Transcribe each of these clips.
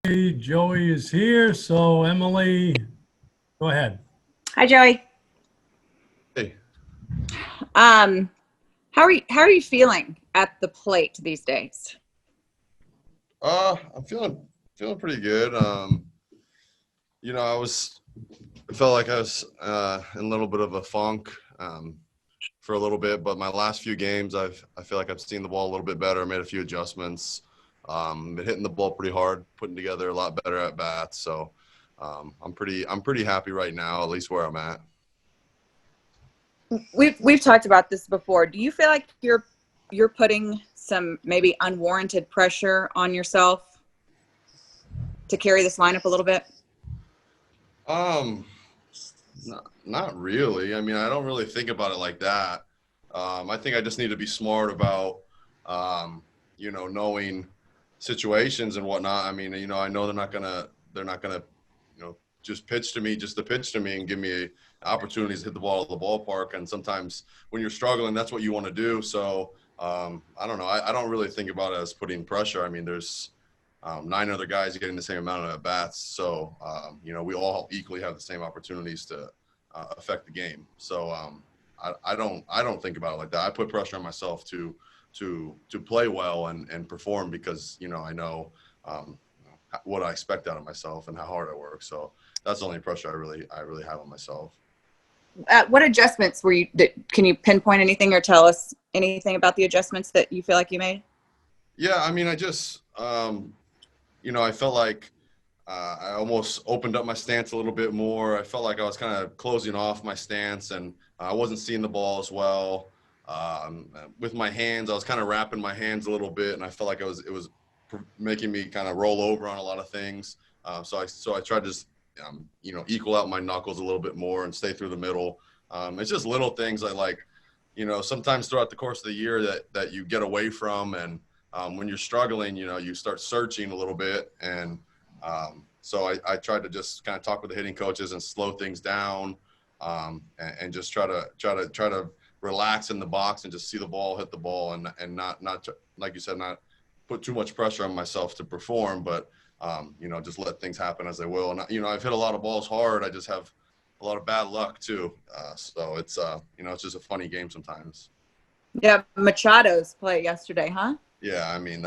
Joey is here, so Emily, go ahead. Hi, Joey. Hey. How are you feeling at the plate these days? I'm feeling pretty good. I felt like I was in a little bit of a funk for a little bit, but my last few games, I feel like I've seen the ball a little bit better, made a few adjustments, been hitting the ball pretty hard, putting together a lot better at bats. So I'm pretty happy right now, at least where I'm at. We've talked about this before. Do you feel like you're putting some maybe unwarranted pressure on yourself to carry this lineup a little bit? Not really. I mean, I don't really think about it like that. I think I just need to be smart about, knowing situations and whatnot. I mean, I know they're not gonna, just pitch to me and give me opportunities to hit the ball at the ballpark. And sometimes when you're struggling, that's what you want to do. So I don't know. I don't really think about it as putting pressure. I mean, there's 9 other guys getting the same amount of at bats. So, we all equally have the same opportunities to affect the game. So I don't think about it like that. I put pressure on myself to play well and perform because, I know what I expect out of myself and how hard I work. So that's the only pressure I really have on myself. What adjustments can you pinpoint anything or tell us anything about the adjustments that you feel like you made? Yeah, I mean, I just, I felt like I almost opened up my stance a little bit more. I felt like I was kind of closing off my stance, and I wasn't seeing the ball as well. With my hands, I was kind of wrapping my hands a little bit, and I felt like it was making me kind of roll over on a lot of things. So I tried to just, equal out my knuckles a little bit more and stay through the middle. It's just little things I like, sometimes throughout the course of the year that you get away from, and when you're struggling, you start searching a little bit. And so I tried to just kind of talk with the hitting coaches and slow things down, and just try to relax in the box and just see the ball, hit the ball, and not like you said, not put too much pressure on myself to perform, but just let things happen as they will. And I've hit a lot of balls hard. I just have a lot of bad luck too. So it's it's just a funny game sometimes. Yeah, Machado's play yesterday, huh? Yeah, I mean,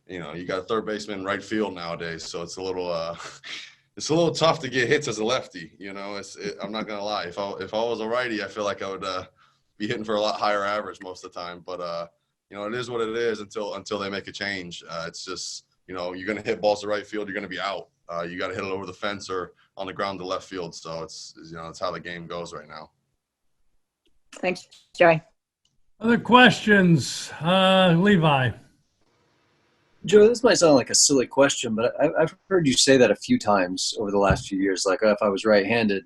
you got a third baseman right field nowadays, so it's a little tough to get hits as a lefty. I'm not gonna lie. If I was a righty, I feel like I would be hitting for a lot higher average most of the time. But it is what it is until they make a change. It's just you're gonna hit balls to right field, you're gonna be out. You got to hit it over the fence or on the ground to left field. So it's how the game goes right now. Thanks, Joey. Other questions? Levi. Joe, this might sound like a silly question, but I've heard you say that a few times over the last few years, like, if I was right-handed.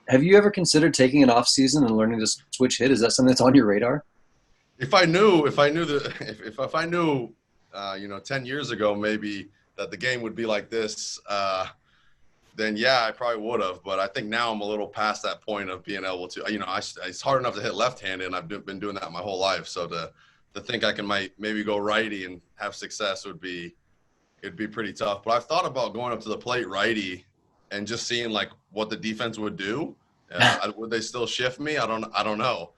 Have you ever considered taking an off season and learning to switch hit? Is that something that's on your radar? If I knew 10 years ago maybe that the game would be like this, then yeah, I probably would have. But I think now I'm a little past that point of being able to, it's hard enough to hit left-handed, and I've been doing that my whole life. So to think I can maybe go righty and have success it'd be pretty tough. But I've thought about going up to the plate righty and just seeing like what the defense would do. Would they still shift me? I don't know.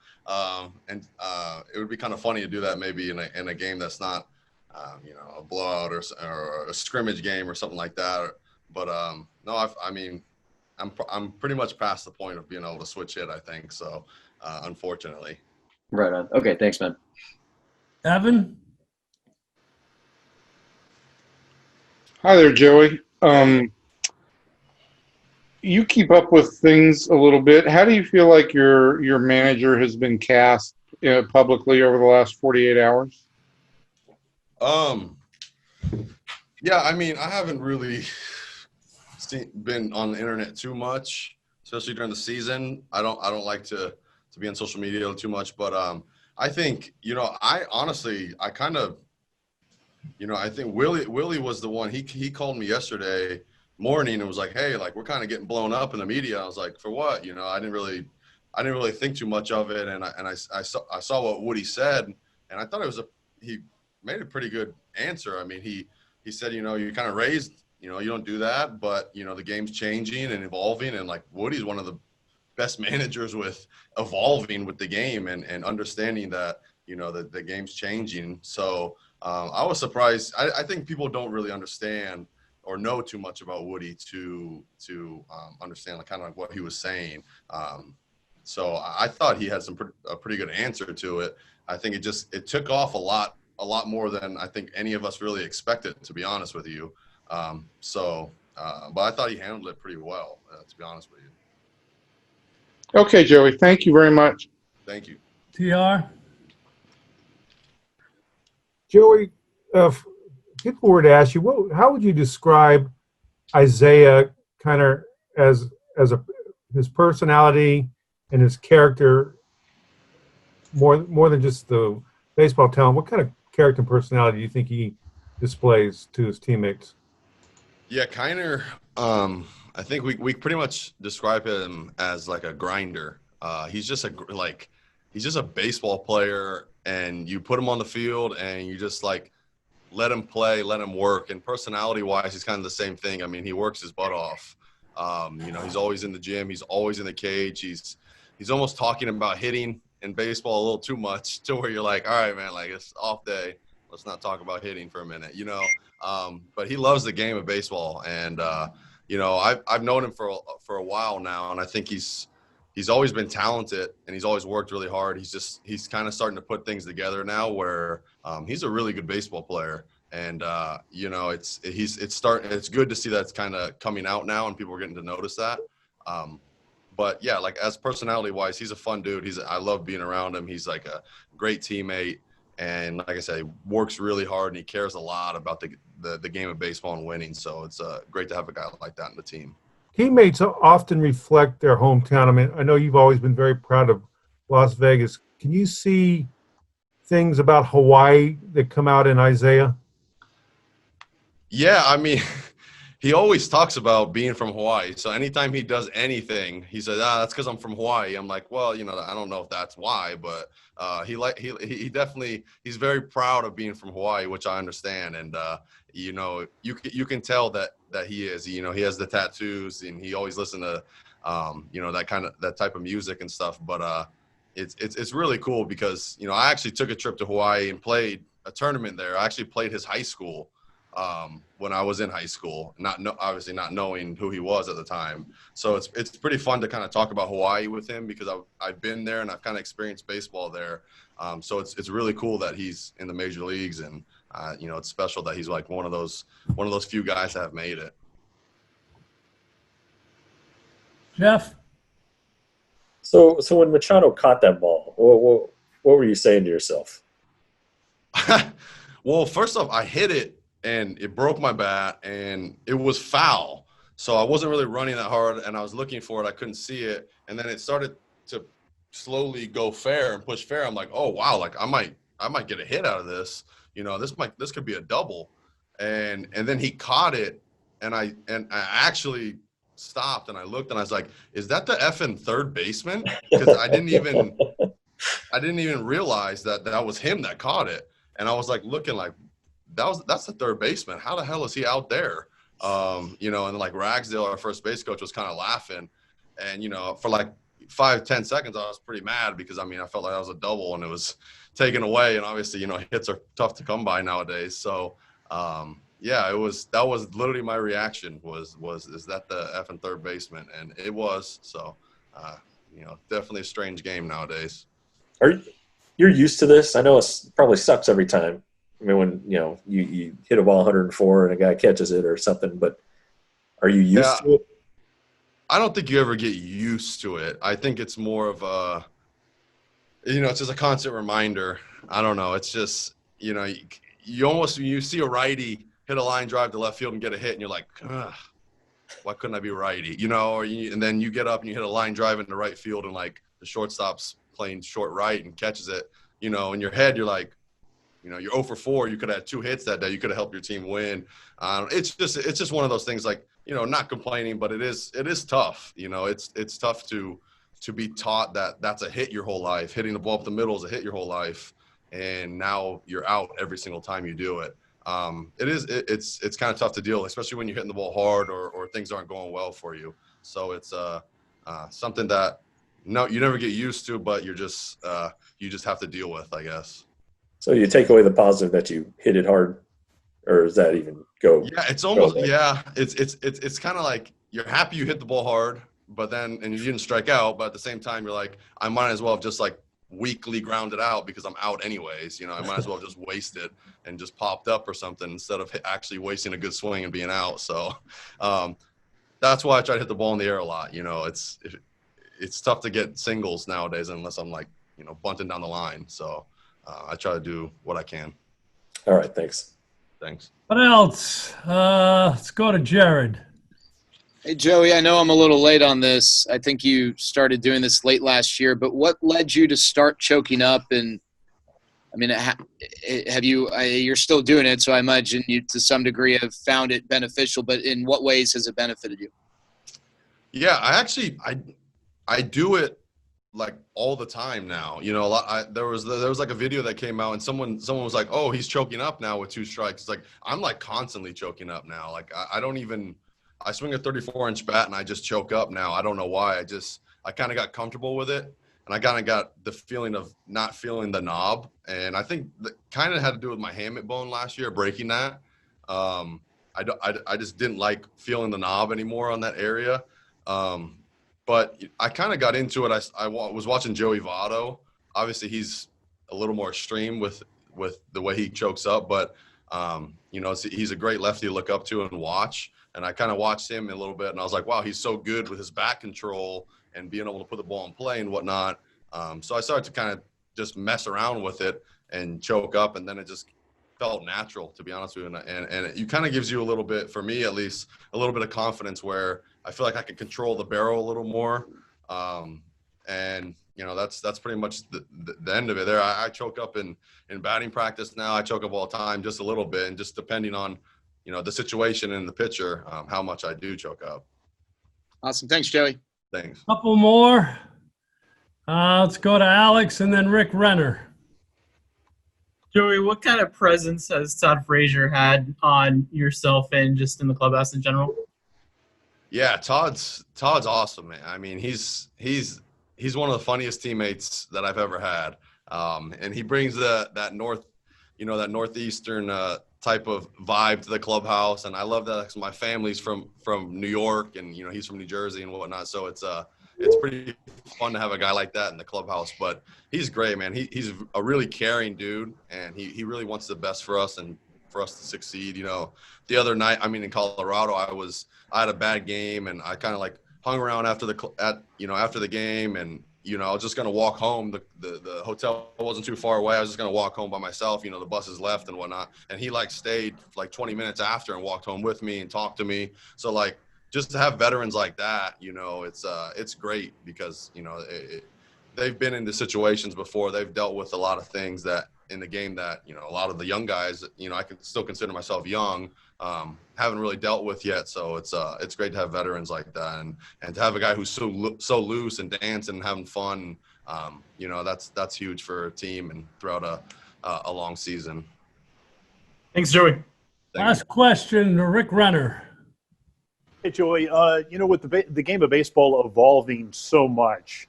It would be kind of funny to do that maybe in a game that's not, a blowout or a scrimmage game or something like that. But no, I'm pretty much past the point of being able to switch hit, I think. So, unfortunately. Right on. Okay, thanks, man. Evan? Hi there, Joey. You keep up with things a little bit. How do you feel like your manager has been cast publicly over the last 48 hours? Yeah, I mean, I haven't really been on the internet too much, especially during the season. I don't like to be on social media too much, but I think I think Willie was the one. He called me yesterday morning and was like, hey, like, we're kind of getting blown up in the media. I was like, for what? I didn't really think too much of it, and I saw what Woody said, and I thought he made a pretty good answer. I mean, he he said, you're kind of raised, you don't do that, but the game's changing and evolving, and like Woody's one of the best managers with evolving with the game and understanding that the game's changing. So I was surprised. I think people don't really understand or know too much about Woody to understand kind of like what he was saying. So I thought he had a pretty good answer to it. I think it took off a lot more than I think any of us really expected, to be honest with you. But I thought he handled it pretty well, to be honest with you. Okay, Joey, thank you very much. Thank you. TR? Joey, if people were to ask you, how would you describe Isaiah kind of as his personality and his character more than just the baseball talent? What kind of character and personality do you think he displays to his teammates? Yeah, Kiner, I think we pretty much describe him as like a grinder. He's just a baseball player, and you put him on the field and you just like let him play, let him work. And personality wise, he's kind of the same thing. I mean, he works his butt off. He's always in the gym. He's always in the cage. He's almost talking about hitting in baseball a little too much to where you're like, all right, man, like it's off day. Let's not talk about hitting for a minute, but he loves the game of baseball. And, I've known him for a while now, and I think he's always been talented and he's always worked really hard. He's kind of starting to put things together now where he's a really good baseball player. And, it's good to see that's kind of coming out now and people are getting to notice that. But yeah, like as personality wise, he's a fun dude. I love being around him. He's like a great teammate. And like I said, he works really hard and he cares a lot about the game of baseball and winning. So it's great to have a guy like that in the team. Teammates often reflect their hometown. I mean, I know you've always been very proud of Las Vegas. Can you see things about Hawaii that come out in Isaiah? Yeah, I mean, he always talks about being from Hawaii. So anytime he does anything, he says, that's because I'm from Hawaii. I'm like, well, I don't know if that's why, but he definitely, he's very proud of being from Hawaii, which I understand. And, you can tell that he is, he has the tattoos and he always listens to, that type of music and stuff. But it's really cool because, I actually took a trip to Hawaii and played a tournament there. I actually played his high school. When I was in high school, obviously not knowing who he was at the time. So it's pretty fun to kind of talk about Hawaii with him because I've been there and I've kind of experienced baseball there. So it's really cool that he's in the major leagues and, it's special that he's like one of those few guys that have made it. Jeff? So when Machado caught that ball, what were you saying to yourself? Well, first off, I hit it and it broke my bat and it was foul. So I wasn't really running that hard and I was looking for it. I couldn't see it. And then it started to slowly go fair and push fair. I'm like, oh wow, like I might get a hit out of this. This could be a double. And then he caught it and I actually stopped and I looked and I was like, is that the effing third baseman? Because I didn't even realize that was him that caught it. And I was like looking like, that's the third baseman. How the hell is he out there? And like Ragsdale, our first base coach, was kind of laughing. And, for like 5-10 seconds, I was pretty mad because, I felt like that was a double and it was taken away. And obviously, hits are tough to come by nowadays. So, that was literally my reaction is that the effing third baseman? And it was. So, definitely a strange game nowadays. You're used to this? I know it probably sucks every time. When, you hit a ball 104 and a guy catches it or something, but are you used to it? I don't think you ever get used to it. I think it's more of it's just a constant reminder. I don't know. It's just, you see a righty hit a line drive to left field and get a hit and you're like, why couldn't I be righty? And then you get up and you hit a line drive into right field and like the shortstop's playing short right and catches it, in your head, you're like, you're 0 for 4. You could have had 2 hits that day. You could have helped your team win. It's just one of those things like, not complaining, but it is tough. It's tough to be taught that that's a hit your whole life. Hitting the ball up the middle is a hit your whole life. And now you're out every single time you do it. it's kind of tough to deal, especially when you're hitting the ball hard or things aren't going well for you. So it's something that you never get used to, but you just have to deal with, I guess. So you take away the positive that you hit it hard, or does that even go? Yeah, it's almost it's kind of like you're happy you hit the ball hard, but then and you didn't strike out, but at the same time you're like, I might as well have just like weakly grounded out because I'm out anyways. I might as well just waste it and just popped up or something instead of actually wasting a good swing and being out. So that's why I try to hit the ball in the air a lot. It's tough to get singles nowadays unless I'm like bunting down the line. So I try to do what I can. All right, thanks. What else? Let's go to Jared. Hey, Joey, I know I'm a little late on this. I think you started doing this late last year, but what led you to start choking up? And I mean, have you, you're still doing it, so I imagine you to some degree have found it beneficial, but in what ways has it benefited you? Yeah, I do it like all the time now. There was like a video that came out and someone was like, oh, he's choking up now with 2 strikes. It's like, I'm like constantly choking up now. Like I swing a 34-inch bat and I just choke up now. I don't know why. I kind of got comfortable with it, and I kind of got the feeling of not feeling the knob. And I think that kind of had to do with my hamate bone last year, breaking that. I just didn't like feeling the knob anymore on that area. But I kind of got into it. I was watching Joey Votto. Obviously, he's a little more extreme with the way he chokes up, but he's a great lefty to look up to and watch. And I kind of watched him a little bit, and I was like, wow, he's so good with his bat control and being able to put the ball in play and whatnot. So I started to kind of just mess around with it and choke up, and then it just felt natural, to be honest with you. And it kind of gives you a little bit, for me at least, a little bit of confidence where I feel like I can control the barrel a little more. And that's pretty much the end of it there. I choke up in batting practice now. I choke up all the time, just a little bit, and just depending on the situation and the pitcher, how much I do choke up. Awesome. Thanks, Joey. Thanks. Couple more. Let's go to Alex and then Rick Renner. Joey, what kind of presence has Todd Frazier had on yourself and just in the clubhouse in general? Yeah, Todd's awesome, man. I mean, he's one of the funniest teammates that I've ever had, and he brings that northeastern type of vibe to the clubhouse, and I love that because my family's from New York, and he's from New Jersey and whatnot. So it's pretty fun to have a guy like that in the clubhouse. But he's great, man. He's a really caring dude, and he really wants the best for us and for us to succeed. The other night, in Colorado, I had a bad game, and I kind of like hung around after the game, and I was just gonna walk home. The hotel wasn't too far away. I was just gonna walk home by myself. The buses left and whatnot, and he stayed 20 minutes after and walked home with me and talked to me. So just to have veterans like that, it's great because they've been in the situations before. They've dealt with a lot of things that in the game that a lot of the young guys, I can still consider myself young, haven't really dealt with yet. So it's great to have veterans like that, and to have a guy who's so loose and dancing and having fun. That's huge for a team and throughout a long season. Thanks, Joey. Last question to Rick Renner. Hey, Joey, with the game of baseball evolving so much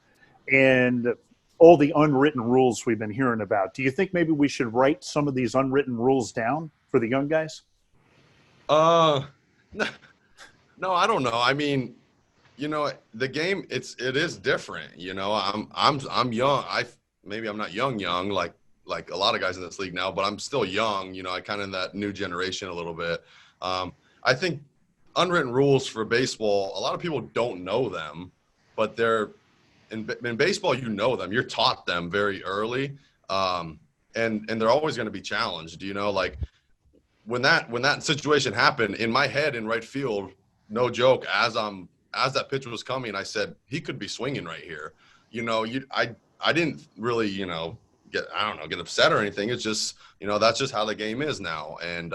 and all the unwritten rules we've been hearing about, do you think maybe we should write some of these unwritten rules down for the young guys? No, I don't know. The game, it is different. I'm young. Maybe I'm not young like a lot of guys in this league now, but I'm still young. I kind of in that new generation a little bit. I think unwritten rules for baseball, a lot of people don't know them, but they're in baseball, them. You're taught them very early, and they're always going to be challenged. When that situation happened in my head in right field, no joke, as that pitch was coming, I said he could be swinging right here. I didn't really get upset or anything. It's just that's just how the game is now, and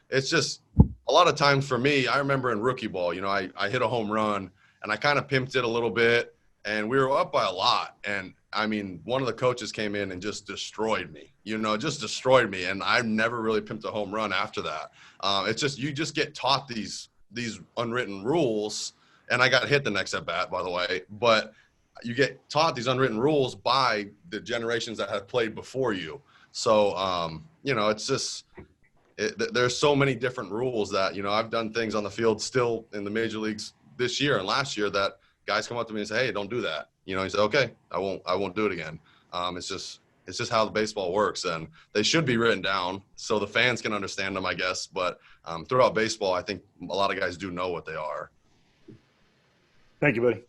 it's just a lot of times for me. I remember in rookie ball, I hit a home run and I kind of pimped it a little bit, and we were up by a lot. And I mean, one of the coaches came in and just destroyed me, just destroyed me. And I've never really pimped a home run after that. It's just, you just get taught these unwritten rules. And I got hit the next at bat, by the way, but you get taught these unwritten rules by the generations that have played before you. So, it's just, there's so many different rules that, I've done things on the field still in the major leagues this year and last year that guys come up to me and say, hey, don't do that. He said, okay, I won't do it again. It's just how the baseball works, and they should be written down so the fans can understand them, I guess. But throughout baseball, I think a lot of guys do know what they are. Thank you, buddy.